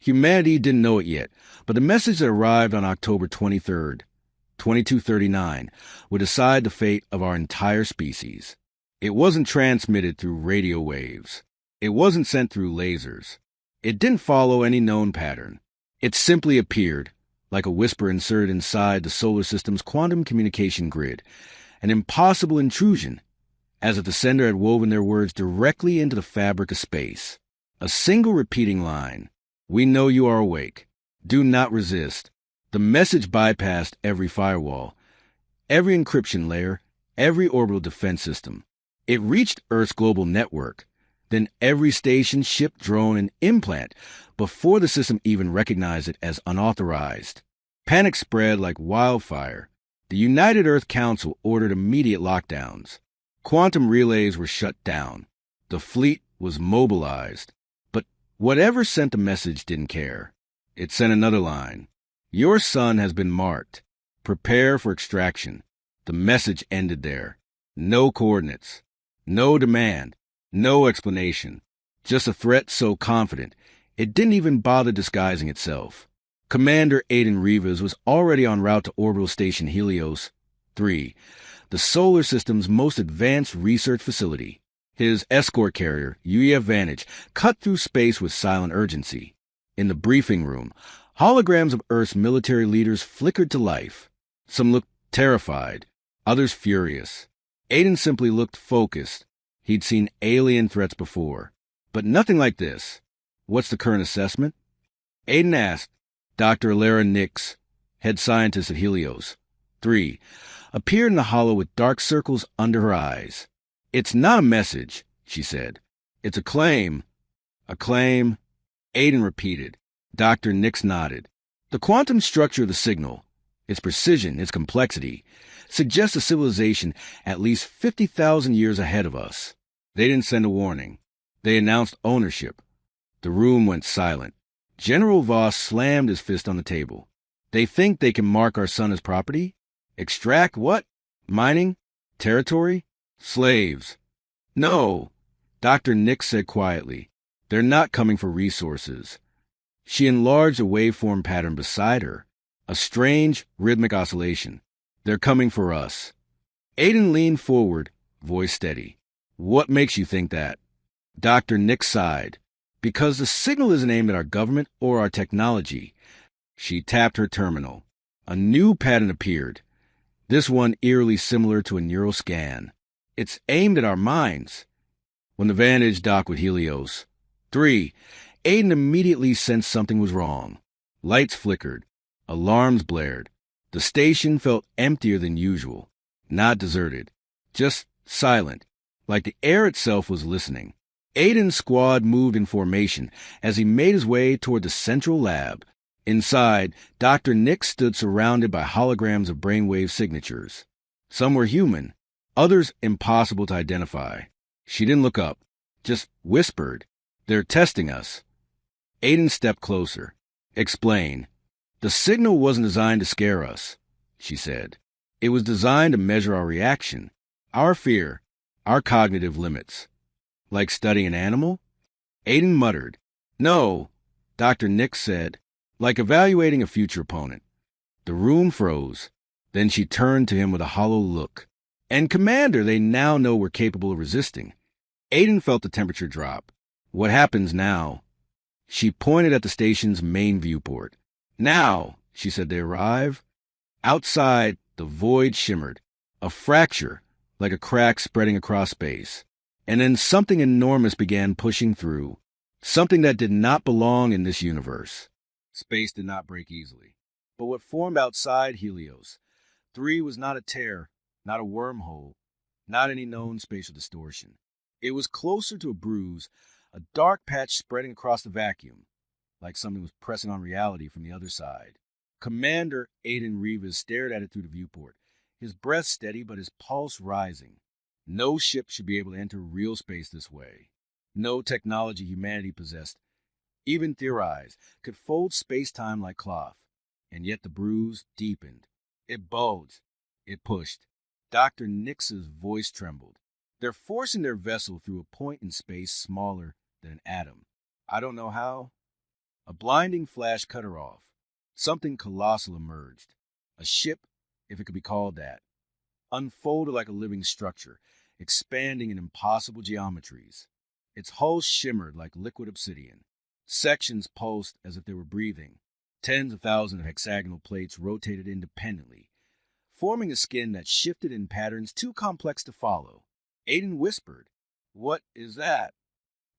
Humanity didn't know it yet, but the message that arrived on October 23rd, 2239, would decide the fate of our entire species. It wasn't transmitted through radio waves. It wasn't sent through lasers. It didn't follow any known pattern. It simply appeared, like a whisper inserted inside the solar system's quantum communication grid, an impossible intrusion, as if the sender had woven their words directly into the fabric of space. A single repeating line: "We know you are awake. Do not resist." The message bypassed every firewall, every encryption layer, every orbital defense system. It reached Earth's global network, then every station, ship, drone, and implant before the system even recognized it as unauthorized. Panic spread like wildfire. The United Earth Council ordered immediate lockdowns. Quantum relays were shut down. The fleet was mobilized. But whatever sent the message didn't care. It sent another line. "Your son has been marked. Prepare for extraction." The message ended there. No coordinates. No demand. No explanation. Just a threat so confident, it didn't even bother disguising itself. Commander Aiden Rivas was already en route to orbital station Helios 3, the solar system's most advanced research facility. His escort carrier, UEF Vantage, cut through space with silent urgency. In the briefing room, holograms of Earth's military leaders flickered to life. Some looked terrified, others furious. Aiden simply looked focused. He'd seen alien threats before, but nothing like this. "What's the current assessment?" Aiden asked. Dr. Alara Nix, head scientist at Helios 3, appeared in the hollow with dark circles under her eyes. "It's not a message," she said. "It's a claim." "A claim?" Aiden repeated. Dr. Nix nodded. "The quantum structure of the signal, its precision, its complexity, suggests a civilization at least 50,000 years ahead of us." They didn't send a warning. They announced ownership. The room went silent. General Voss slammed his fist on the table. "They think they can mark our son as property? Extract what? Mining? Territory? Slaves?" "No," Dr. Nix said quietly. "They're not coming for resources." She enlarged a waveform pattern beside her, a strange, rhythmic oscillation. "They're coming for us." Aiden leaned forward, voice steady. "What makes you think that?" Dr. Nix sighed. "Because the signal isn't aimed at our government or our technology." She tapped her terminal. A new pattern appeared, this one eerily similar to a neural scan. "It's aimed at our minds." When the Vantage docked with Helios 3, Aiden immediately sensed something was wrong. Lights flickered. Alarms blared. The station felt emptier than usual. Not deserted. Just silent, like the air itself was listening. Aiden's squad moved in formation as he made his way toward the central lab. Inside, Dr. Nix stood surrounded by holograms of brainwave signatures. Some were human, others impossible to identify. She didn't look up, just whispered, "They're testing us." Aiden stepped closer. "Explain." "The signal wasn't designed to scare us," she said. "It was designed to measure our reaction, our fear, our cognitive limits." "Like studying an animal?" Aiden muttered. "No," Dr. Nix said. "Like evaluating a future opponent." The room froze. Then she turned to him with a hollow look. "And Commander, they now know we're capable of resisting." Aiden felt the temperature drop. "What happens now?" She pointed at the station's main viewport. "Now," she said, "they arrive." Outside, the void shimmered. A fracture, like a crack spreading across space. And then something enormous began pushing through. Something that did not belong in this universe. Space did not break easily. But what formed outside Helios 3 was not a tear, not a wormhole, not any known spatial distortion. It was closer to a bruise, a dark patch spreading across the vacuum, like something was pressing on reality from the other side. Commander Aiden Rivas stared at it through the viewport, his breath steady but his pulse rising. No ship should be able to enter real space this way. No technology humanity possessed, even theorized, could fold space-time like cloth. And yet the bruise deepened. It bulged. It pushed. Dr. Nix's voice trembled. "They're forcing their vessel through a point in space smaller than an atom. I don't know how." A blinding flash cut her off. Something colossal emerged. A ship, if it could be called that, unfolded like a living structure, expanding in impossible geometries. Its hull shimmered like liquid obsidian. Sections pulsed as if they were breathing. Tens of thousands of hexagonal plates rotated independently, forming a skin that shifted in patterns too complex to follow. Aiden whispered, "What is that?"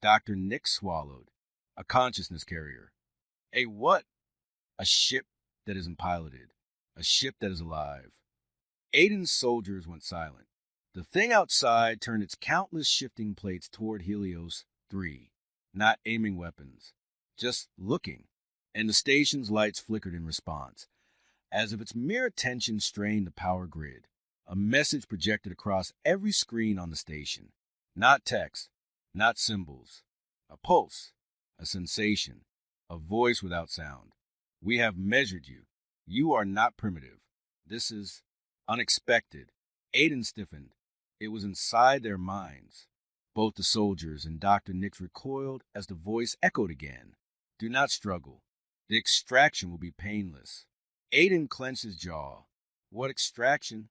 Dr. Nick swallowed. "A consciousness carrier." "A what?" "A ship that isn't piloted. A ship that is alive." Aiden's soldiers went silent. The thing outside turned its countless shifting plates toward Helios 3, not aiming weapons, just looking, and the station's lights flickered in response, as if its mere attention strained the power grid. A message projected across every screen on the station. Not text, not symbols. A pulse, a sensation, a voice without sound. "We have measured you. You are not primitive. This is unexpected." Aiden stiffened. It was inside their minds. Both the soldiers and Dr. Nix recoiled as the voice echoed again. "Do not struggle. The extraction will be painless." Aiden clenched his jaw. "What extraction?"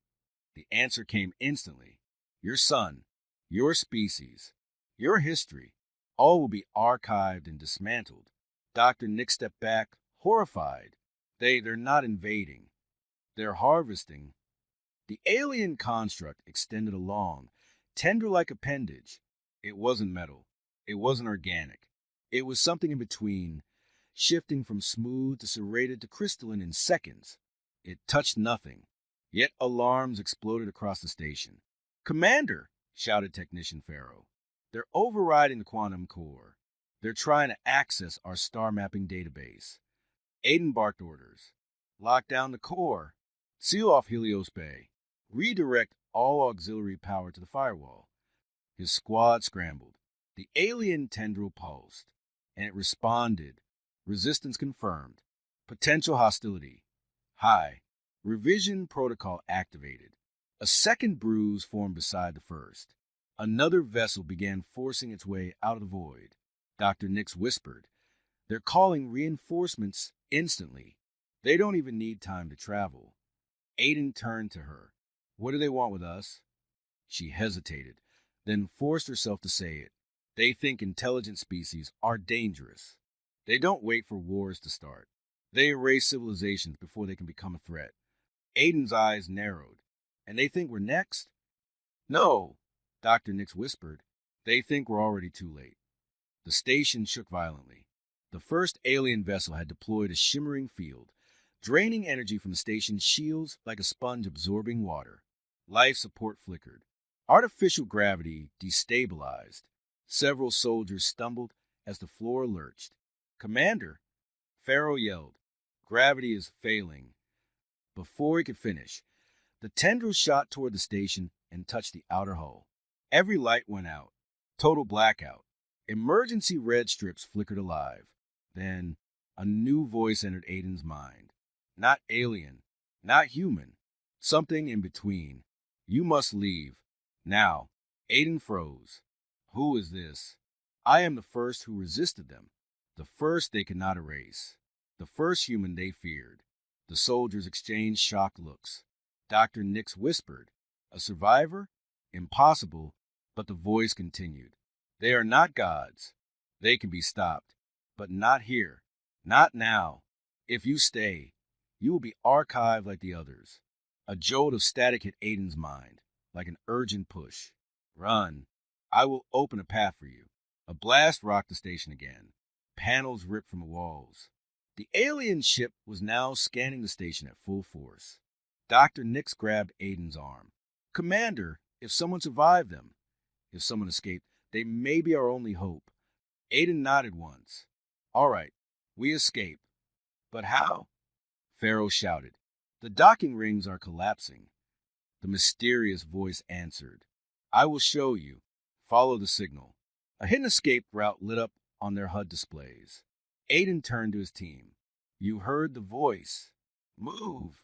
The answer came instantly. "Your son, your species, your history, all will be archived and dismantled." Dr. Nick stepped back, horrified. They're not invading. They're harvesting." The alien construct extended a long, tender-like appendage. It wasn't metal. It wasn't organic. It was something in between, shifting from smooth to serrated to crystalline in seconds. It touched nothing. Yet alarms exploded across the station. "Commander!" shouted Technician Pharaoh. "They're overriding the quantum core. They're trying to access our star mapping database." Aiden barked orders. "Lock down the core. Seal off Helios Bay. Redirect all auxiliary power to the firewall." His squad scrambled. The alien tendril pulsed, and it responded. Resistance confirmed. Potential hostility high. Revision protocol activated. A second bruise formed beside the first. Another vessel began forcing its way out of the void. Dr. Nix whispered, "They're calling reinforcements instantly. They don't even need time to travel." Aiden turned to her. "What do they want with us?" She hesitated, then forced herself to say it. "They think intelligent species are dangerous. They don't wait for wars to start. They erase civilizations before they can become a threat." Aiden's eyes narrowed. "And they think we're next?" "No," Dr. Nix whispered. "They think we're already too late." The station shook violently. The first alien vessel had deployed a shimmering field, draining energy from the station's shields like a sponge absorbing water. Life support flickered. Artificial gravity destabilized. Several soldiers stumbled as the floor lurched. "Commander!" Pharaoh yelled. "Gravity is failing." Before he could finish, the tendril shot toward the station and touched the outer hull. Every light went out. Total blackout. Emergency red strips flickered alive. Then a new voice entered Aiden's mind. Not alien, not human, something in between. "You must leave. Now." Aiden froze. "Who is this?" "I am the first who resisted them. The first they could not erase. The first human they feared." The soldiers exchanged shocked looks. Dr. Nix whispered, "A survivor? Impossible," but the voice continued. "They are not gods. They can be stopped. But not here. Not now. If you stay, you will be archived like the others." A jolt of static hit Aiden's mind, like an urgent push. "Run. I will open a path for you." A blast rocked the station again. Panels ripped from the walls. The alien ship was now scanning the station at full force. Dr. Nix grabbed Aiden's arm. "Commander, if someone survived them, if someone escaped, they may be our only hope." Aiden nodded once. "All right, we escape. But how?" Pharaoh shouted. "The docking rings are collapsing." The mysterious voice answered. "I will show you. Follow the signal." A hidden escape route lit up on their HUD displays. Aiden turned to his team. "You heard the voice. Move."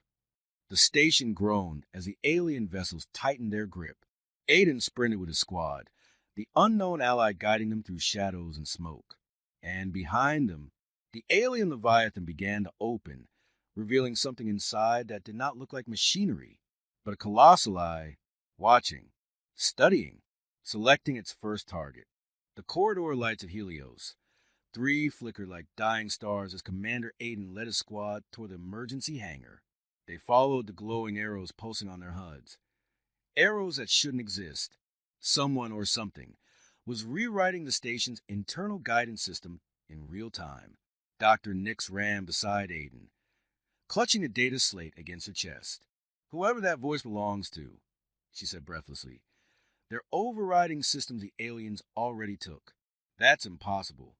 The station groaned as the alien vessels tightened their grip. Aiden sprinted with his squad, the unknown ally guiding them through shadows and smoke. And behind them, The alien Leviathan began to open, revealing something inside that did not look like machinery, but a colossal eye, watching, studying, selecting its first target. The corridor lights of Helios. Three flickered like dying stars as Commander Aiden led his squad toward the emergency hangar. They followed the glowing arrows pulsing on their HUDs. Arrows that shouldn't exist. Someone or something was rewriting the station's internal guidance system in real time. Dr. Nix ran beside Aiden, clutching the data slate against her chest. Whoever that voice belongs to, she said breathlessly. They're overriding systems the aliens already took. That's impossible.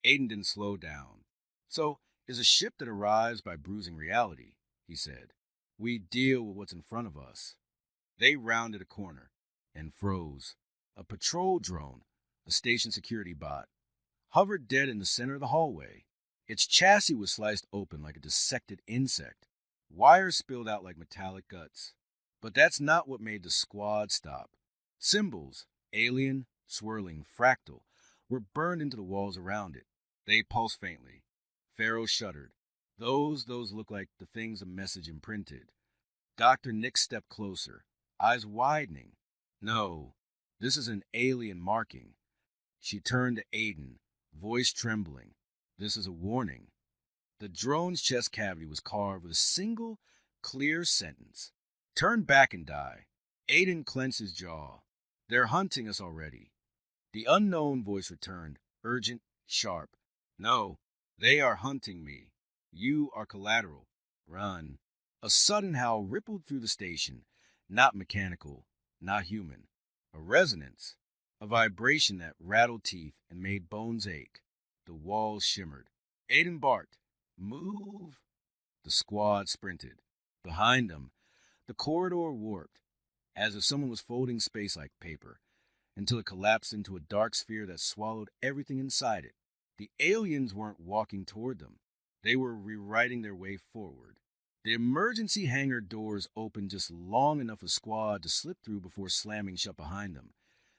Aiden didn't slow down. So, is a ship that arrives by bruising reality, he said. We deal with what's in front of us. They rounded a corner and froze. A patrol drone, a station security bot, hovered dead in the center of the hallway. Its chassis was sliced open like a dissected insect. Wires spilled out like metallic guts. But that's not what made the squad stop. Symbols, alien, swirling, fractal, were burned into the walls around it. They pulsed faintly. Pharaoh shuddered. Those look like the things a message imprinted. Dr. Nick stepped closer, eyes widening. No, this is an alien marking. She turned to Aiden, voice trembling. This is a warning. The drone's chest cavity was carved with a single, clear sentence. Turn back and die. Aiden clenched his jaw. They're hunting us already. The unknown voice returned, urgent, sharp. No, they are hunting me. You are collateral. Run. A sudden howl rippled through the station, not mechanical, not human. A resonance, a vibration that rattled teeth and made bones ache. The walls shimmered. Aiden barked, "Move!" The squad sprinted. Behind them, the corridor warped, as if someone was folding space like paper, until it collapsed into a dark sphere that swallowed everything inside it. The aliens weren't walking toward them. They were rewriting their way forward. The emergency hangar doors opened just long enough for Squad to slip through before slamming shut behind them,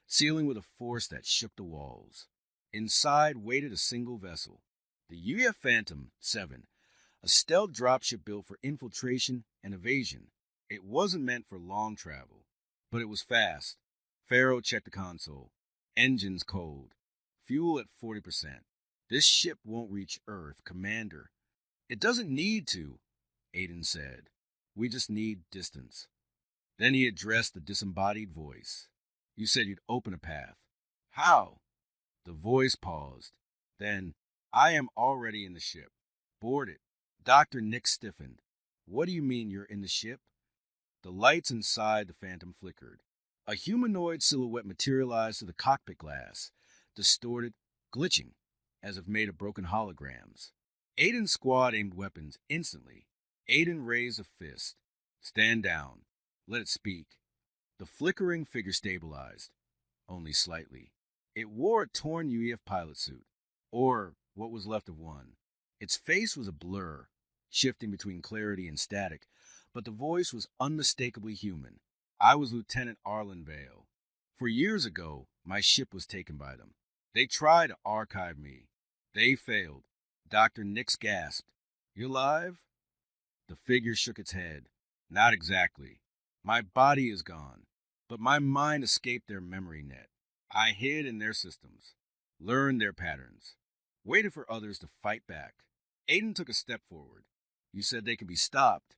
sealing with a force that shook the walls. Inside waited a single vessel, the UEF Phantom 7, a stealth dropship built for infiltration and evasion. It wasn't meant for long travel, but it was fast. Pharaoh checked the console. Engines cold. Fuel at 40%. This ship won't reach Earth, Commander. It doesn't need to, Aiden said. We just need distance. Then he addressed the disembodied voice. You said you'd open a path. How? The voice paused. Then, I am already in the ship. Board it. Dr. Nick stiffened. What do you mean you're in the ship? The lights inside the Phantom flickered. A humanoid silhouette materialized through the cockpit glass, distorted, glitching, as if made of broken holograms. Aiden's squad aimed weapons instantly. Aiden raised a fist. Stand down. Let it speak. The flickering figure stabilized, only slightly. It wore a torn UEF pilot suit, or what was left of one. Its face was a blur, shifting between clarity and static, but the voice was unmistakably human. I was Lieutenant Arlen Vale. 4 years ago, my ship was taken by them. They tried to archive me. They failed. Dr. Nix gasped. You alive? The figure shook its head. Not exactly. My body is gone, but my mind escaped their memory net. I hid in their systems, learned their patterns, waited for others to fight back. Aiden took a step forward. You said they can be stopped.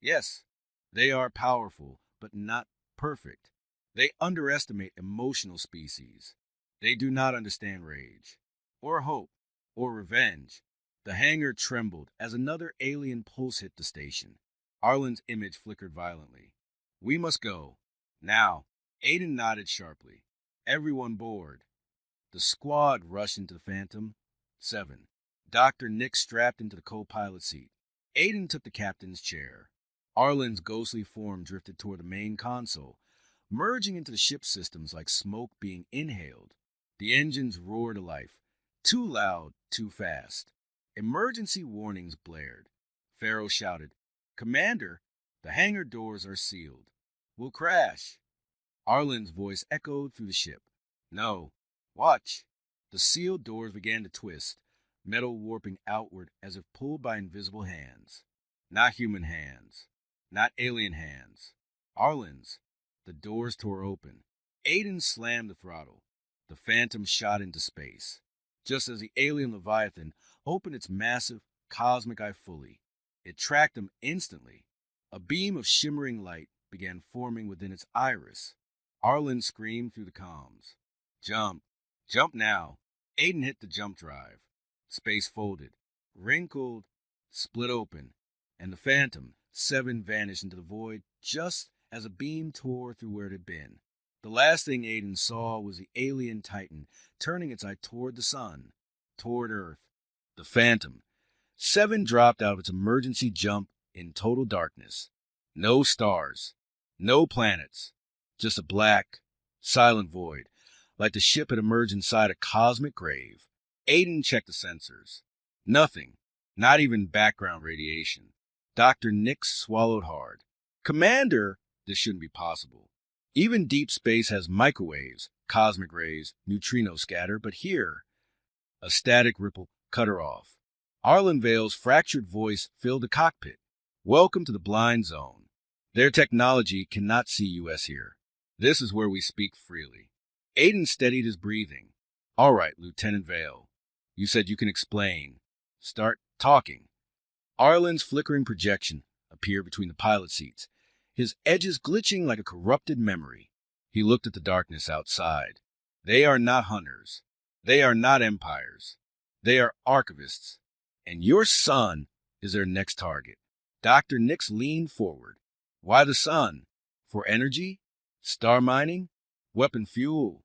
Yes, they are powerful, but not perfect. They underestimate emotional species. They do not understand rage, or hope, or revenge. The hangar trembled as another alien pulse hit the station. Arlen's image flickered violently. We must go. Now. Aiden nodded sharply. Everyone board. The squad rushed into the Phantom 7. Dr. Nick strapped into the co-pilot seat. Aiden took the captain's chair. Arlen's ghostly form drifted toward the main console, merging into the ship's systems like smoke being inhaled. The engines roared to life. Too loud, too fast. Emergency warnings blared. Pharaoh shouted, Commander, the hangar doors are sealed. We'll crash. Arlen's voice echoed through the ship. No. Watch. The sealed doors began to twist. metal warping outward as if pulled by invisible hands. Not human hands. Not alien hands. Arlen's. The doors tore open. Aiden slammed the throttle. The Phantom shot into space. Just as the alien Leviathan opened its massive, cosmic eye fully, it tracked him instantly. A beam of shimmering light began forming within its iris. Arlen screamed through the comms. Jump. Jump now. Aiden hit the jump drive. Space folded, wrinkled, split open, and the Phantom 7 vanished into the void just as a beam tore through where it had been. The last thing Aiden saw was the alien Titan turning its eye toward the sun, toward Earth. The Phantom 7 dropped out of its emergency jump in total darkness. No stars, no planets, just a black, silent void, like the ship had emerged inside a cosmic grave. Aiden checked the sensors. Nothing, not even background radiation. Dr. Nix swallowed hard. Commander, this shouldn't be possible. Even deep space has microwaves, cosmic rays, neutrino scatter, but here, a static ripple cut her off. Arlen Vale's fractured voice filled the cockpit. Welcome to the blind zone. Their technology cannot see us here. This is where we speak freely. Aiden steadied his breathing. All right, Lieutenant Vale. You said you can explain. Start talking. Arlen's flickering projection appeared between the pilot seats, his edges glitching like a corrupted memory. He looked at the darkness outside. They are not hunters. They are not empires. They are archivists. And your son is their next target. Dr. Nix leaned forward. Why the sun? For energy? Star mining? Weapon fuel?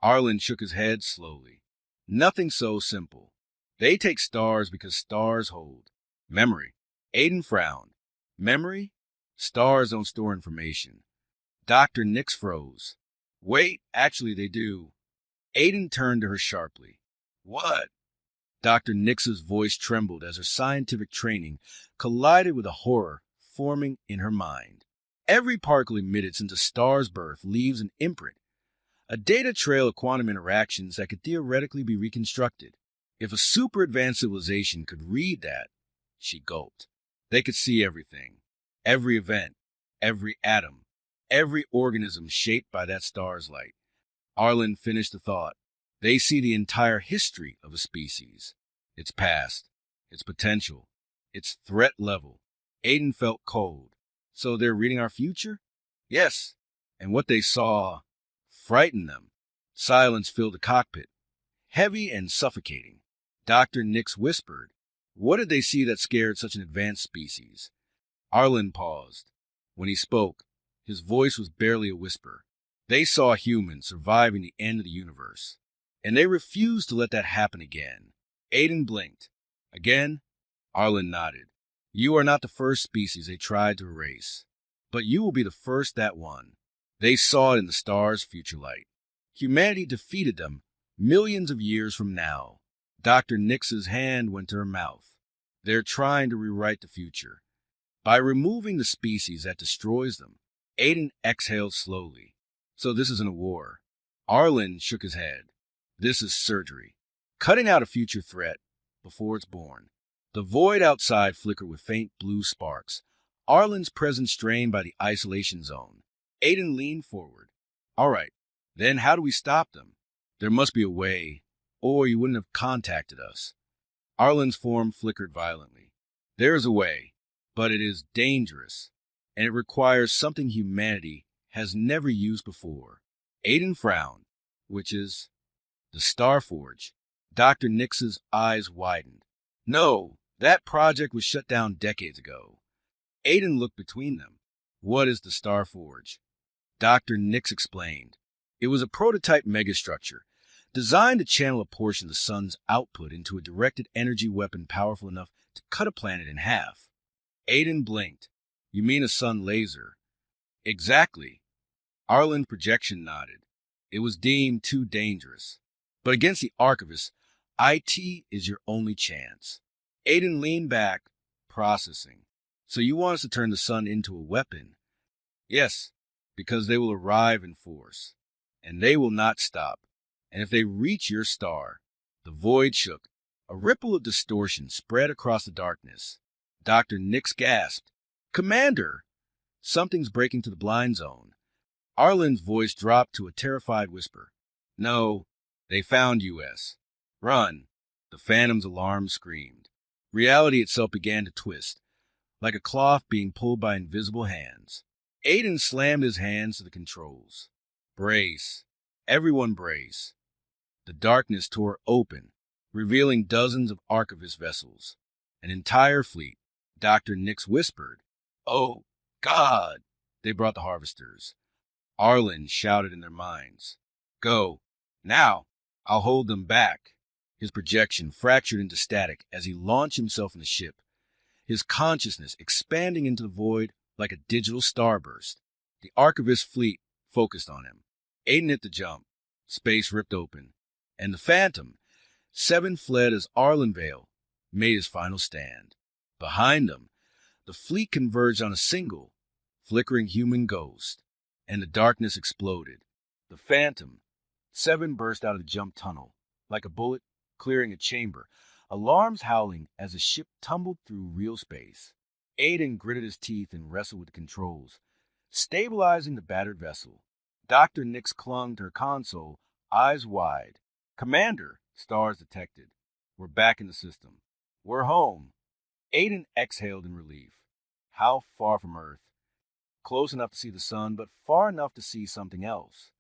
Arlen shook his head slowly. Nothing so simple. They take stars because stars hold memory. Aiden frowned. Memory? Stars don't store information. Dr. Nix froze. Wait, actually they do. Aiden turned to her sharply. What? Dr. Nix's voice trembled as her scientific training collided with a horror forming in her mind. Every particle emitted since a star's birth leaves an imprint, a data trail of quantum interactions that could theoretically be reconstructed. If a super advanced civilization could read that, she gulped, they could see everything, every event, every atom, every organism shaped by that star's light. Arlen finished the thought. They see the entire history of a species, its past, its potential, its threat level. Aiden felt cold. So they're reading our future? Yes. And what they saw frightened them. Silence filled the cockpit, heavy and suffocating. Dr. Nix whispered, what did they see that scared such an advanced species? Arlen paused. When he spoke, his voice was barely a whisper. They saw humans surviving the end of the universe, and they refused to let that happen again. Aiden blinked. Again? Arlen nodded. You are not the first species they tried to erase, but you will be the first that won. They saw it in the star's future light. Humanity defeated them millions of years from now. Dr. Nix's hand went to her mouth. They're trying to rewrite the future by removing the species that destroys them. Aiden exhaled slowly. So this isn't a war. Arlen shook his head. This is surgery. Cutting out a future threat before it's born. The void outside flickered with faint blue sparks. Arlen's presence strained by the isolation zone. Aiden leaned forward. All right, then how do we stop them? There must be a way, or you wouldn't have contacted us. Arlen's form flickered violently. There is a way, but it is dangerous, and it requires something humanity has never used before. Aiden frowned, which is the Starforge. Dr. Nix's eyes widened. No, that project was shut down decades ago. Aiden looked between them. What is the Starforge? Dr. Nix explained. It was a prototype megastructure designed to channel a portion of the sun's output into a directed energy weapon powerful enough to cut a planet in half. Aiden blinked. You mean a sun laser? Exactly. Arlen's projection nodded. It was deemed too dangerous. But against the archivists, IT is your only chance. Aiden leaned back, processing. So you want us to turn the sun into a weapon? Yes, because they will arrive in force, and they will not stop. And if they reach your star, the void shook. A ripple of distortion spread across the darkness. Dr. Nix gasped. Commander! Something's breaking to the blind zone. Arlen's voice dropped to a terrified whisper. No, they found US. Run! The Phantom's alarm screamed. Reality itself began to twist, like a cloth being pulled by invisible hands. Aiden slammed his hands to the controls. Brace. Everyone brace. The darkness tore open, revealing dozens of archivist vessels. An entire fleet. Dr. Nix whispered. Oh, God! They brought the harvesters. Arlen shouted in their minds. Go. Now. I'll hold them back. His projection fractured into static as he launched himself in the ship, his consciousness expanding into the void like a digital starburst. The archivist fleet focused on him. Aiden hit the jump. Space ripped open. And the Phantom, 7 fled as Arlenvale made his final stand. Behind them, the fleet converged on a single, flickering human ghost, and the darkness exploded. The Phantom, 7 burst out of the jump tunnel, like a bullet clearing a chamber, alarms howling as the ship tumbled through real space. Aiden gritted his teeth and wrestled with the controls, stabilizing the battered vessel. Dr. Nix clung to her console, eyes wide. Commander, stars detected. We're back in the system. We're home. Aiden exhaled in relief. How far from Earth? Close enough to see the sun, but far enough to see something else.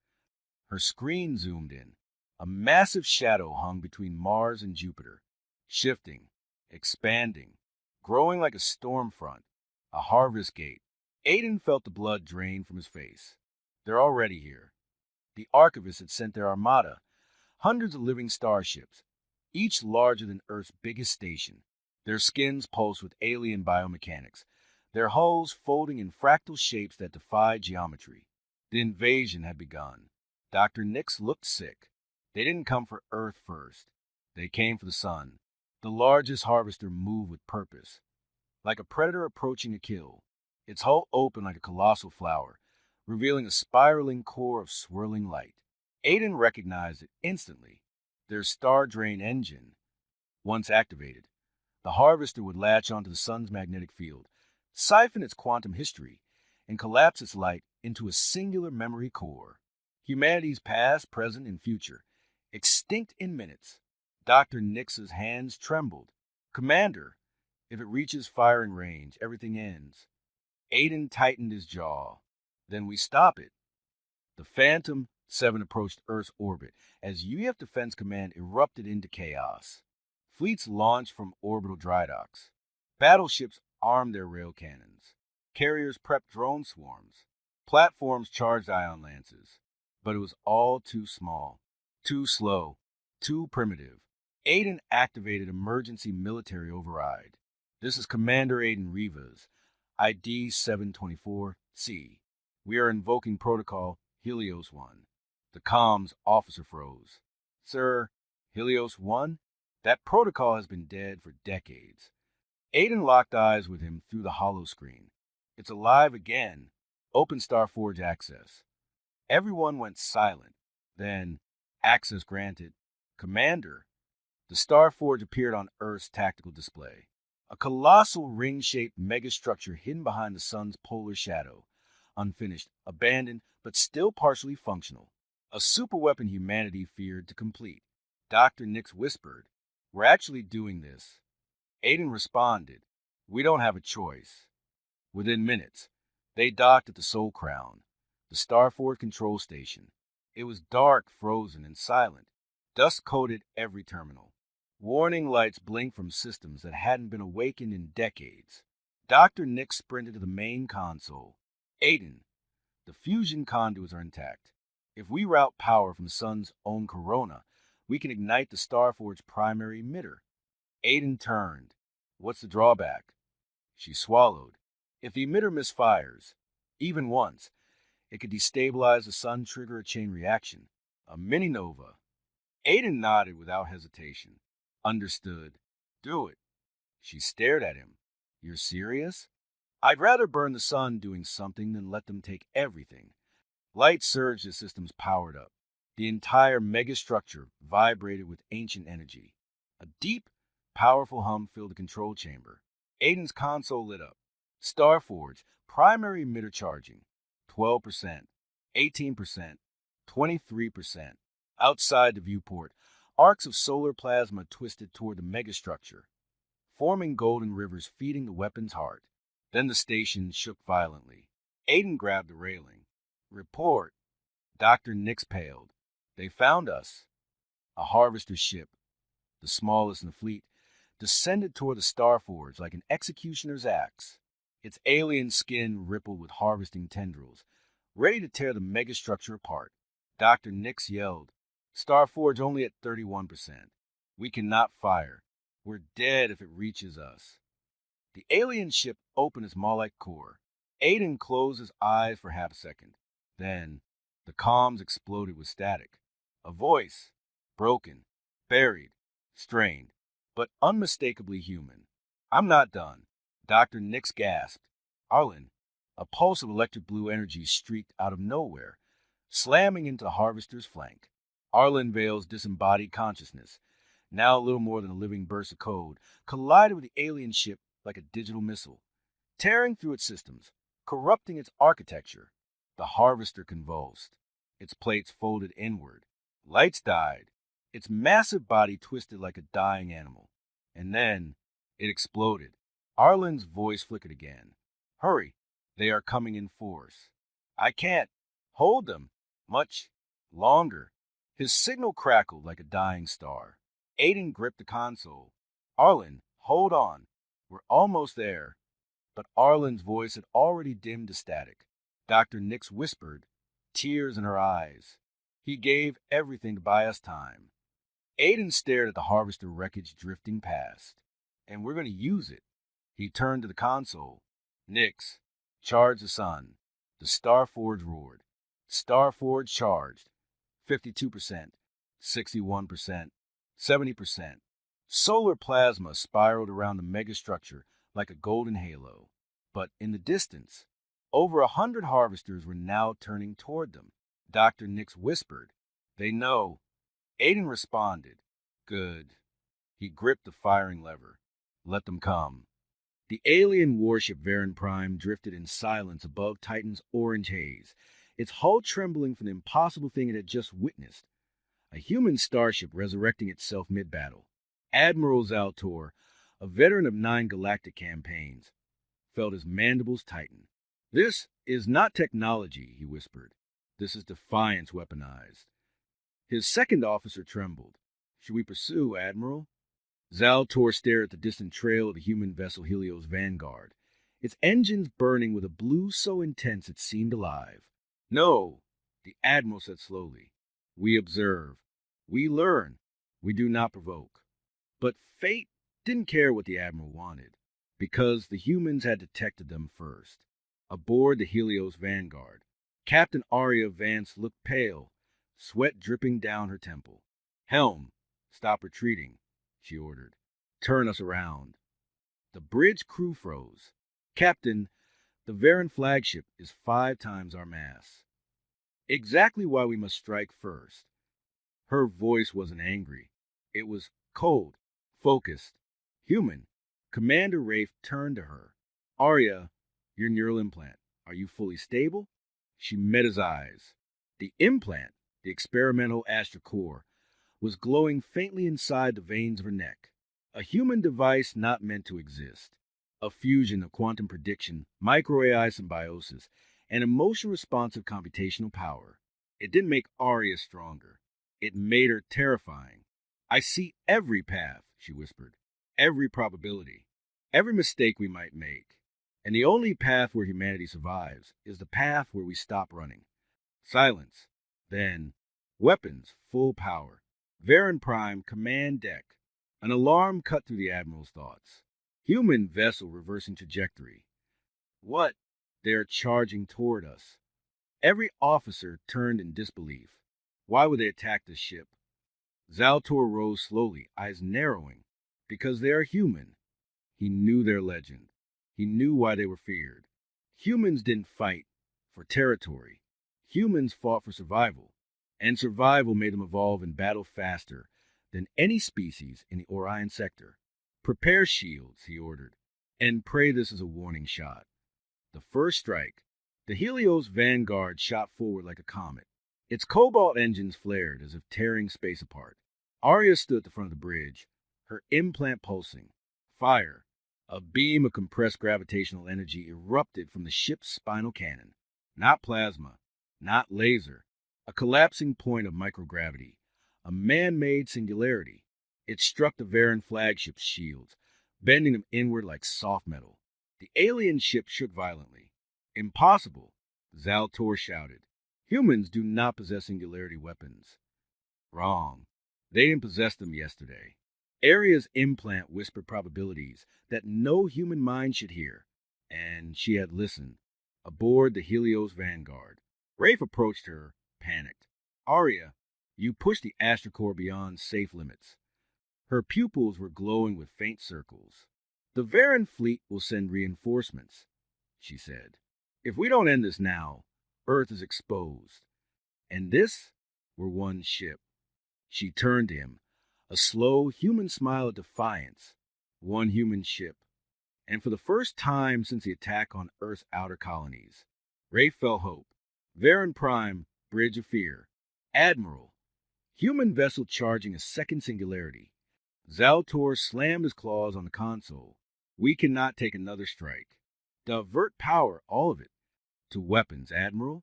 Her screen zoomed in. A massive shadow hung between Mars and Jupiter, shifting, expanding, growing like a storm front, a harvest gate. Aiden felt the blood drain from his face. They're already here. The archivists had sent their armada, hundreds of living starships, each larger than Earth's biggest station. Their skins pulsed with alien biomechanics, their hulls folding in fractal shapes that defied geometry. The invasion had begun. Dr. Nix looked sick. They didn't come for Earth first. They came for the sun. The largest harvester moved with purpose, like a predator approaching a kill. Its hull opened like a colossal flower, revealing a spiraling core of swirling light. Aiden recognized it instantly. Their star drain engine. Once activated, the harvester would latch onto the sun's magnetic field, siphon its quantum history, and collapse its light into a singular memory core. Humanity's past, present, and future, extinct in minutes. Dr. Nix's hands trembled. Commander, if it reaches firing range, everything ends. Aiden tightened his jaw. Then we stop it. The Phantom 7 approached Earth's orbit as UEF Defense Command erupted into chaos. Fleets launched from orbital dry docks. Battleships armed their rail cannons. Carriers prepped drone swarms. Platforms charged ion lances. But it was all too small, too slow, too primitive. Aiden activated emergency military override. This is Commander Aiden Rivas, ID 724C. We are invoking protocol Helios 1. The comms officer froze. Sir, Helios 1? That protocol has been dead for decades. Aiden locked eyes with him through the hollow screen. It's alive again. Open Starforge access. Everyone went silent. Then, access granted. Commander. The Starforge appeared on Earth's tactical display. A colossal ring-shaped megastructure hidden behind the sun's polar shadow. Unfinished, abandoned, but still partially functional. A superweapon humanity feared to complete. Dr. Nix whispered, We're actually doing this. Aiden responded, We don't have a choice. Within minutes, they docked at the Soul Crown, the Starforge control station. It was dark, frozen, and silent. Dust coated every terminal. Warning lights blinked from systems that hadn't been awakened in decades. Dr. Nix sprinted to the main console. Aiden, the fusion conduits are intact. If we route power from the sun's own corona, we can ignite the Starforge's primary emitter. Aiden turned. What's the drawback? She swallowed. If the emitter misfires, even once, it could destabilize the sun, trigger a chain reaction. A mini-nova. Aiden nodded without hesitation. Understood. Do it. She stared at him. You're serious? I'd rather burn the sun doing something than let them take everything. Light surged as systems powered up. The entire megastructure vibrated with ancient energy. A deep, Powerful hum filled the control chamber. Aiden's console lit up. Starforge, primary emitter charging. 12%, 18%, 23%. Outside the viewport, arcs of solar plasma twisted toward the megastructure, forming golden rivers feeding the weapon's heart. Then the station shook violently. Aiden grabbed the railing. Report. Dr. Nix paled. They found us. A harvester ship, the smallest in the fleet, descended toward the Starforge like an executioner's axe. Its alien skin rippled with harvesting tendrils, ready to tear the megastructure apart. Dr. Nix yelled, Starforge only at 31%. We cannot fire. We're dead if it reaches us. The alien ship opened its maw-like core. Aiden closed his eyes for half a second. Then, the comms exploded with static. A voice, broken, buried, strained, but unmistakably human. I'm not done. Dr. Nix gasped. Arlen, a pulse of electric blue energy streaked out of nowhere, slamming into the harvester's flank. Arlen Vale's disembodied consciousness, now little more than a living burst of code, collided with the alien ship like a digital missile, tearing through its systems, corrupting its architecture. The harvester convulsed. Its plates folded inward. Lights died. Its massive body twisted like a dying animal. And then it exploded. Arlen's voice flickered again. Hurry. They are coming in force. I can't hold them much longer. His signal crackled like a dying star. Aiden gripped the console. Arlen, hold on. We're almost there. But Arlen's voice had already dimmed to static. Dr. Nix whispered, tears in her eyes. He gave everything to buy us time. Aiden stared at the harvester wreckage drifting past. And we're going to use it. He turned to the console. Nix, charge the sun. The Starforge roared. Starforge charged. 52%, 61%, 70%. Solar plasma spiraled around the megastructure like a golden halo. But in the distance, over 100 harvesters were now turning toward them. Dr. Nix whispered, They know. Aiden responded, Good. He gripped the firing lever. Let them come. The alien warship Varen Prime drifted in silence above Titan's orange haze, its hull trembling from the impossible thing it had just witnessed. A human starship resurrecting itself mid-battle. Admiral Zaltor, a veteran of 9 galactic campaigns, felt his mandibles tighten. This is not technology, he whispered. This is defiance weaponized. His second officer trembled. Should we pursue, Admiral? Zaltor stared at the distant trail of the human vessel Helios Vanguard, its engines burning with a blue so intense it seemed alive. No, the Admiral said slowly. We observe. We learn. We do not provoke. But fate didn't care what the Admiral wanted, because the humans had detected them first. Aboard the Helios Vanguard, Captain Arya Vance looked pale, sweat dripping down her temple. Helm, stop retreating, she ordered. Turn us around. The bridge crew froze. Captain, the Varen flagship is 5 times our mass. Exactly why we must strike first. Her voice wasn't angry. It was cold, focused, human. Commander Rafe turned to her. Arya, your neural implant. Are you fully stable? She met his eyes. The implant, the experimental astrocore, was glowing faintly inside the veins of her neck. A human device not meant to exist. A fusion of quantum prediction, micro-AI symbiosis, and emotion-responsive computational power. It didn't make Arya stronger. It made her terrifying. I see every path, she whispered. Every probability. Every mistake we might make. And the only path where humanity survives is the path where we stop running. Silence. Then, weapons, full power. Varen Prime, command deck. An alarm cut through the Admiral's thoughts. Human vessel reversing trajectory. What? They're charging toward us. Every officer turned in disbelief. Why would they attack the ship? Zaltor rose slowly, eyes narrowing. Because they are human. He knew their legend. He knew why they were feared. Humans didn't fight for territory. Humans fought for survival. And survival made them evolve in battle faster than any species in the Orion sector. Prepare shields, he ordered, and pray this is a warning shot. The first strike, the Helios Vanguard shot forward like a comet. Its cobalt engines flared as if tearing space apart. Arya stood at the front of the bridge, her implant pulsing. Fire! A beam of compressed gravitational energy erupted from the ship's spinal cannon. Not plasma, not laser. A collapsing point of microgravity. A man-made singularity. It struck the Varan flagship's shields, bending them inward like soft metal. The alien ship shook violently. Impossible, Zaltor shouted. Humans do not possess singularity weapons. Wrong. They didn't possess them yesterday. Aria's implant whispered probabilities that no human mind should hear, and she had listened. Aboard the Helios Vanguard, Rafe approached her, panicked. Arya, you pushed the astrocore beyond safe limits. Her pupils were glowing with faint circles. The Varan fleet will send reinforcements, she said. If we don't end this now, Earth is exposed. And this were one ship. She turned to him, a slow human smile of defiance. One human ship. And for the first time since the attack on Earth's outer colonies, Rafe felt hope. Varan Prime, Bridge of Fear. Admiral. Human vessel charging a second singularity. Zaltor slammed his claws on the console. We cannot take another strike. Divert power, all of it. To weapons, Admiral.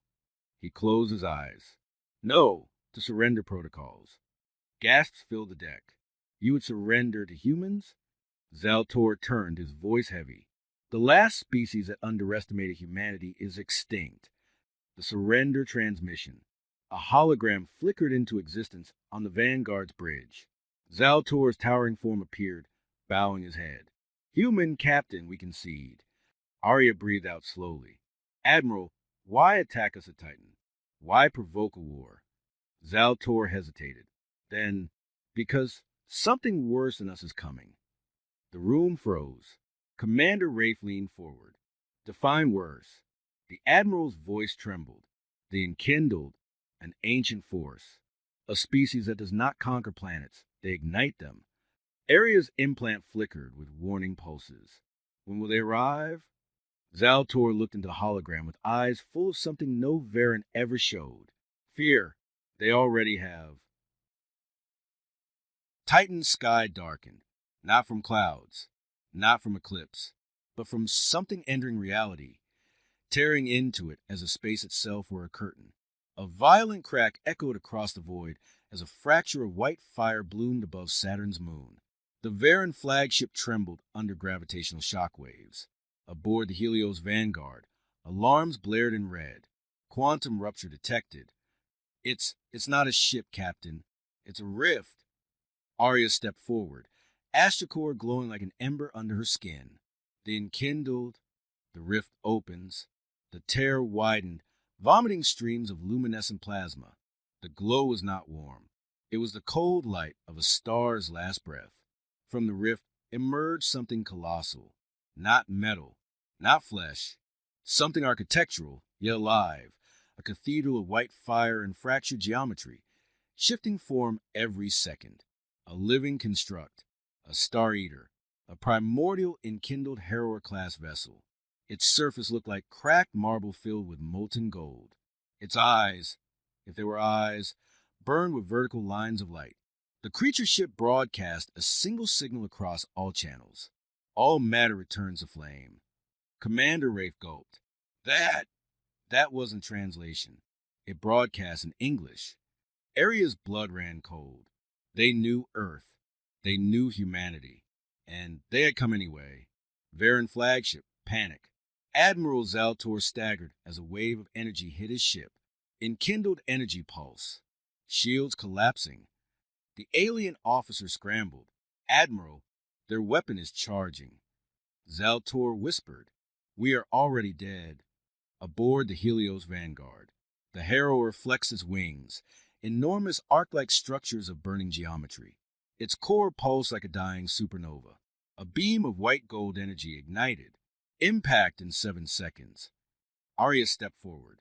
He closed his eyes. No, to surrender protocols. Gasps filled the deck. You would surrender to humans? Zaltor turned, his voice heavy. The last species that underestimated humanity is extinct. The surrender transmission. A hologram flickered into existence on the Vanguard's bridge. Zaltor's towering form appeared, bowing his head. Human captain, we concede. Arya breathed out slowly. Admiral, why attack us at Titan? Why provoke a war? Zaltor hesitated. Then, because something worse than us is coming. The room froze. Commander Rafe leaned forward. Define worse. The Admiral's voice trembled. They enkindled an ancient force. A species that does not conquer planets. They ignite them. Aria's implant flickered with warning pulses. When will they arrive? Zaltor looked into the hologram with eyes full of something no Varan ever showed. Fear. They already have. Titan's sky darkened, not from clouds, not from eclipse, but from something entering reality, tearing into it as if space itself were a curtain. A violent crack echoed across the void as a fracture of white fire bloomed above Saturn's moon. The Varan flagship trembled under gravitational shock waves. Aboard the Helios Vanguard, alarms blared in red. Quantum rupture detected. It's not a ship, Captain. It's a rift. Arya stepped forward, astrocore glowing like an ember under her skin. They enkindled. The rift opens. The tear widened, vomiting streams of luminescent plasma. The glow was not warm. It was the cold light of a star's last breath. From the rift emerged something colossal. Not metal, not flesh. Something architectural, yet alive. A cathedral of white fire and fractured geometry, shifting form every second. A living construct, a star eater, a primordial enkindled Harrower-class vessel. Its surface looked like cracked marble filled with molten gold. Its eyes, if they were eyes, burned with vertical lines of light. The creature ship broadcast a single signal across all channels. All matter returns to flame. Commander Rafe gulped. That wasn't translation. It broadcast in English. Aria's blood ran cold. They knew Earth. They knew humanity. And they had come anyway. Varan flagship, panic. Admiral Zaltor staggered as a wave of energy hit his ship. Enkindled energy pulse. Shields collapsing. The alien officer scrambled. Admiral, their weapon is charging. Zaltor whispered, We are already dead. Aboard the Helios Vanguard. The Harrower flexed its wings, enormous arc-like structures of burning geometry. Its core pulsed like a dying supernova. A beam of white gold energy ignited. Impact in 7 seconds. Arya stepped forward.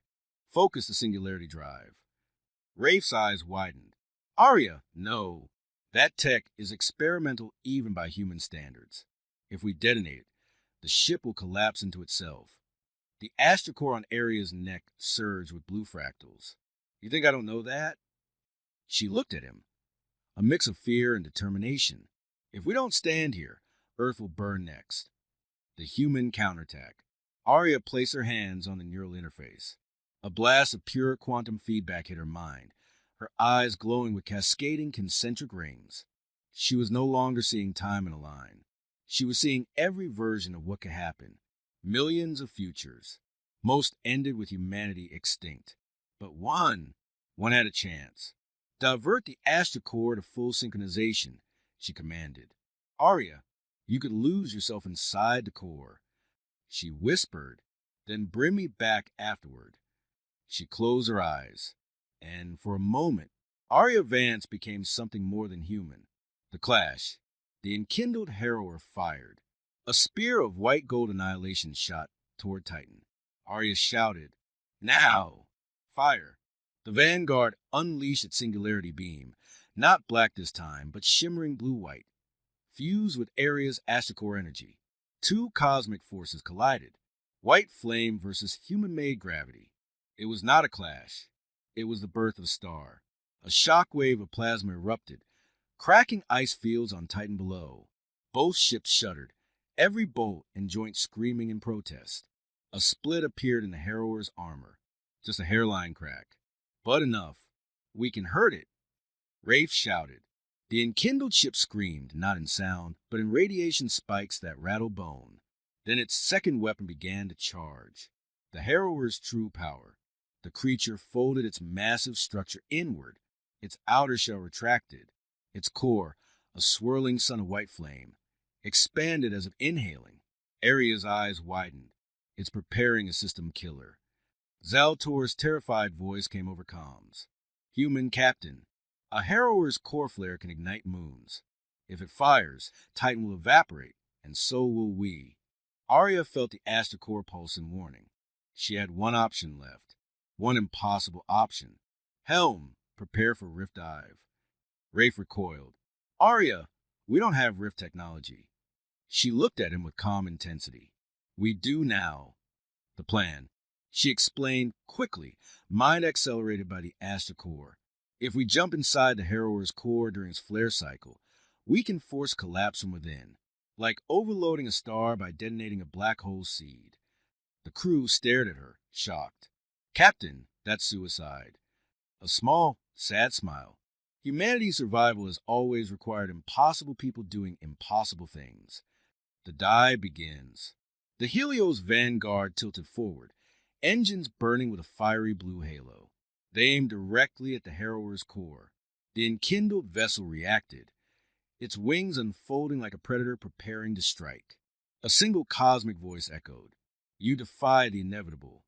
Focus the singularity drive. Rafe's eyes widened. Arya, no. That tech is experimental even by human standards. If we detonate it, the ship will collapse into itself. The astrocore on Aria's neck surged with blue fractals. You think I don't know that? She looked at him, a mix of fear and determination. If we don't stand here, Earth will burn next. The human counterattack. Aria placed her hands on the neural interface. A blast of pure quantum feedback hit her mind, her eyes glowing with cascading concentric rings. She was no longer seeing time in a line. She was seeing every version of what could happen. Millions of futures. Most ended with humanity extinct. But one had a chance. Divert the astrocore to full synchronization, she commanded. Aria, you could lose yourself inside the core. She whispered, then bring me back afterward. She closed her eyes, and for a moment, Aria Vance became something more than human. The clash. The enkindled harrower fired. A spear of white gold annihilation shot toward Titan. Aria shouted, "Now!" Fire. The Vanguard unleashed its singularity beam, not black this time, but shimmering blue-white, fused with Aria's astrocore energy. Two cosmic forces collided, white flame versus human-made gravity. It was not a clash. It was the birth of a star. A shockwave of plasma erupted, cracking ice fields on Titan below. Both ships shuddered, every bolt and joint screaming in protest. A split appeared in the harrower's armor, just a hairline crack. But enough. We can hurt it. Rafe shouted. The enkindled ship screamed, not in sound, but in radiation spikes that rattled bone. Then its second weapon began to charge. The harrower's true power. The creature folded its massive structure inward, its outer shell retracted, its core, a swirling sun of white flame, expanded as if inhaling. Aria's eyes widened. It's preparing a system killer. Zaltor's terrified voice came over comms. Human captain, a harrower's core flare can ignite moons. If it fires, Titan will evaporate, and so will we. Aria felt the astrocore pulse in warning. She had one option left. One impossible option. Helm, prepare for rift dive. Rafe recoiled. Aria, we don't have rift technology. She looked at him with calm intensity. We do now. The plan. She explained quickly, mind accelerated by the astrocore. If we jump inside the harrower's core during its flare cycle, we can force collapse from within, like overloading a star by detonating a black hole seed. The crew stared at her, shocked. Captain, that's suicide. A small, sad smile. Humanity's survival has always required impossible people doing impossible things. The dive begins. The Helios Vanguard tilted forward, engines burning with a fiery blue halo. They aimed directly at the harrower's core. The enkindled vessel reacted, its wings unfolding like a predator preparing to strike. A single cosmic voice echoed, "You defy the inevitable."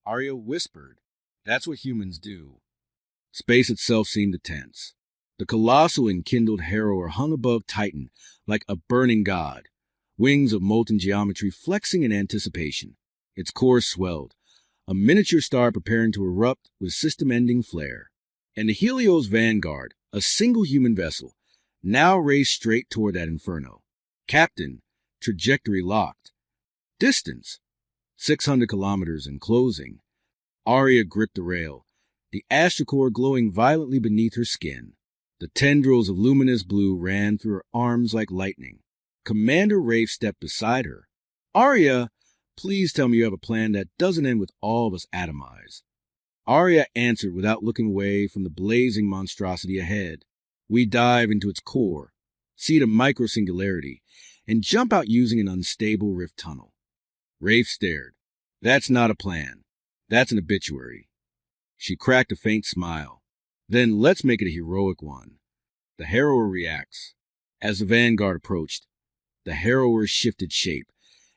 Aria whispered, "That's what humans do." Space itself seemed to tense. The colossal enkindled harrower hung above Titan like a burning god, wings of molten geometry flexing in anticipation. Its core swelled, a miniature star preparing to erupt with system-ending flare. And the Helios Vanguard, a single human vessel, now raced straight toward that inferno. Captain, trajectory locked. Distance, 600 kilometers and closing. Aria gripped the rail, the astrocore glowing violently beneath her skin. The tendrils of luminous blue ran through her arms like lightning. Commander Rafe stepped beside her. Aria, please tell me you have a plan that doesn't end with all of us atomized. Aria answered without looking away from the blazing monstrosity ahead. We dive into its core, seed a micro-singularity, and jump out using an unstable rift tunnel. Rafe stared. That's not a plan. That's an obituary. She cracked a faint smile. Then let's make it a heroic one. The harrower reacts. As the Vanguard approached, the harrower shifted shape,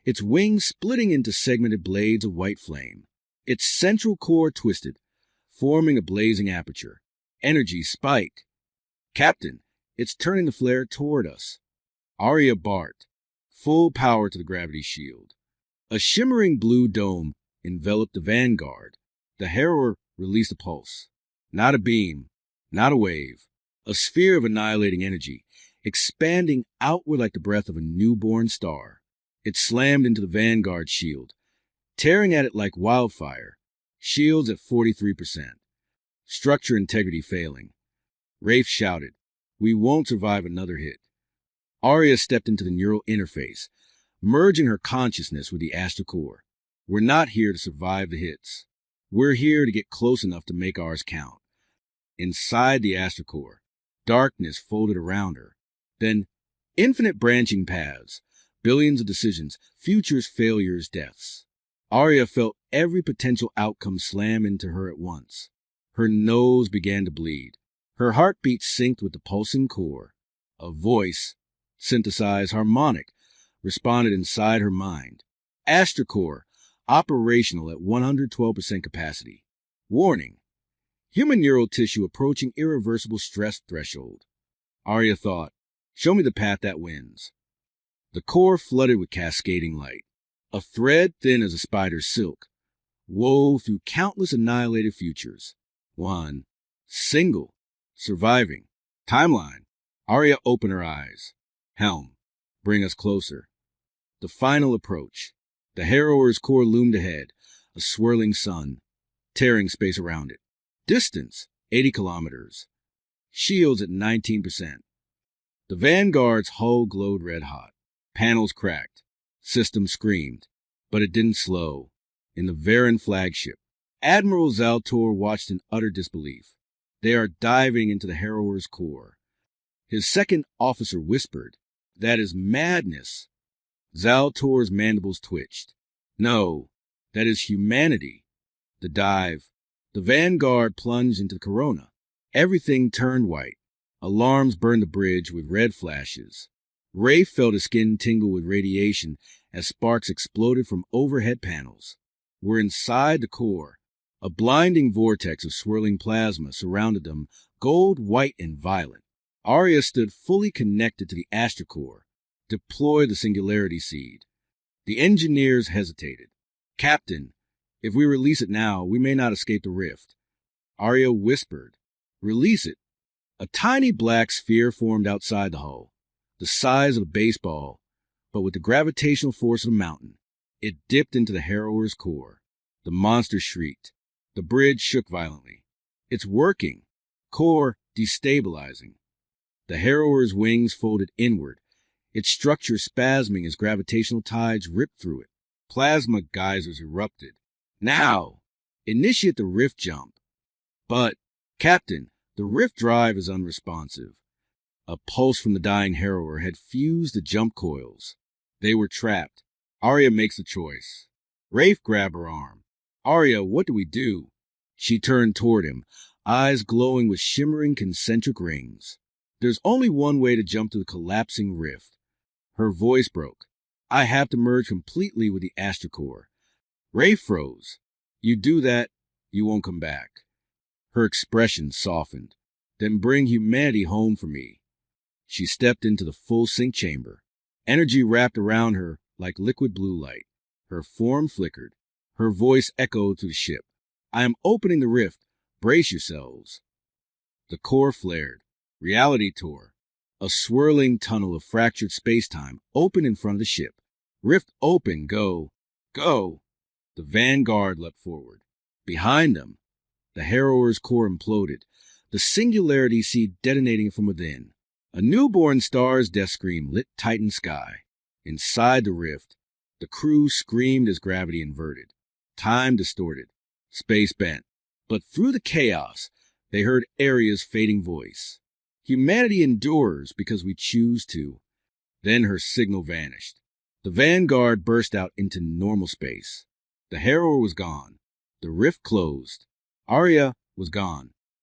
its wings splitting into segmented blades of white flame. Its central core twisted, forming a blazing aperture. Energy spiked. Captain, it's turning the flare toward us. Aria barked, full power to the gravity shield. A shimmering blue dome enveloped the Vanguard. The harrower released a pulse. Not a beam, not a wave. a sphere of annihilating energy, expanding outward like the breath of a newborn star. It slammed into the Vanguard shield, tearing at it like wildfire, shields at 43%, structure integrity failing. Rafe shouted, "We won't survive another hit." Arya stepped into the neural interface, merging her consciousness with the astrocore. "We're not here to survive the hits. We're here to get close enough to make ours count." Inside the astrocore, darkness folded around her. Then, infinite branching paths, billions of decisions, futures, failures, deaths. Arya felt every potential outcome slam into her at once. Her nose began to bleed. Her heartbeat synced with the pulsing core. A voice, synthesized harmonic, responded inside her mind. Astrocore, operational at 112% capacity. Warning, human neural tissue approaching irreversible stress threshold. Arya thought, show me the path that wins. The core flooded with cascading light. A thread thin as a spider's silk, wove through countless annihilated futures. One, single, surviving. Timeline. Arya opened her eyes. Helm, bring us closer. The final approach. The harrower's core loomed ahead, a swirling sun, tearing space around it. Distance, 80 kilometers. Shields at 19%. The Vanguard's hull glowed red hot. Panels cracked. System screamed. But it didn't slow. In the Varen flagship, Admiral Zaltor watched in utter disbelief. They are diving into the harrower's core. His second officer whispered, "That is madness." Zaltor's mandibles twitched. "No, that is humanity." The dive. The Vanguard plunged into the corona. Everything turned white. Alarms burned the bridge with red flashes. Rafe felt his skin tingle with radiation as sparks exploded from overhead panels. We're inside the core. A blinding vortex of swirling plasma surrounded them, gold, white, and violet. Arya stood fully connected to the astrocore. Deploy the singularity seed. The engineers hesitated. "Captain, if we release it now, we may not escape the rift." Arya whispered, "Release it." A tiny black sphere formed outside the hull, the size of a baseball, but with the gravitational force of a mountain. It dipped into the harrower's core. The monster shrieked. The bridge shook violently. "It's working." Core destabilizing. The harrower's wings folded inward, its structure spasming as gravitational tides ripped through it. Plasma geysers erupted. "Now! Initiate the rift jump." "But, Captain, the rift drive is unresponsive." A pulse from the dying harrower had fused the jump coils. They were trapped. Arya makes the choice. Rafe grabbed her arm. "Arya, what do we do?" She turned toward him, eyes glowing with shimmering concentric rings. "There's only one way to jump to the collapsing rift." Her voice broke. "I have to merge completely with the astrocore." Rafe froze. "You do that, you won't come back." Her expression softened. "Then bring humanity home for me." She stepped into the full sync chamber. Energy wrapped around her like liquid blue light. Her form flickered. Her voice echoed through the ship. "I am opening the rift. Brace yourselves." The core flared. Reality tore. A swirling tunnel of fractured space-time opened in front of the ship. Rift open, go. Go! The Vanguard leapt forward. Behind them, the harrower's core imploded, the singularity seed detonating from within. A newborn star's death scream lit Titan sky. Inside the rift, the crew screamed as gravity inverted. Time distorted. Space bent. But through the chaos, they heard Arya's fading voice. "Humanity endures because we choose to." Then her signal vanished. The Vanguard burst out into normal space. The harrower was gone. The rift closed. Arya was gone.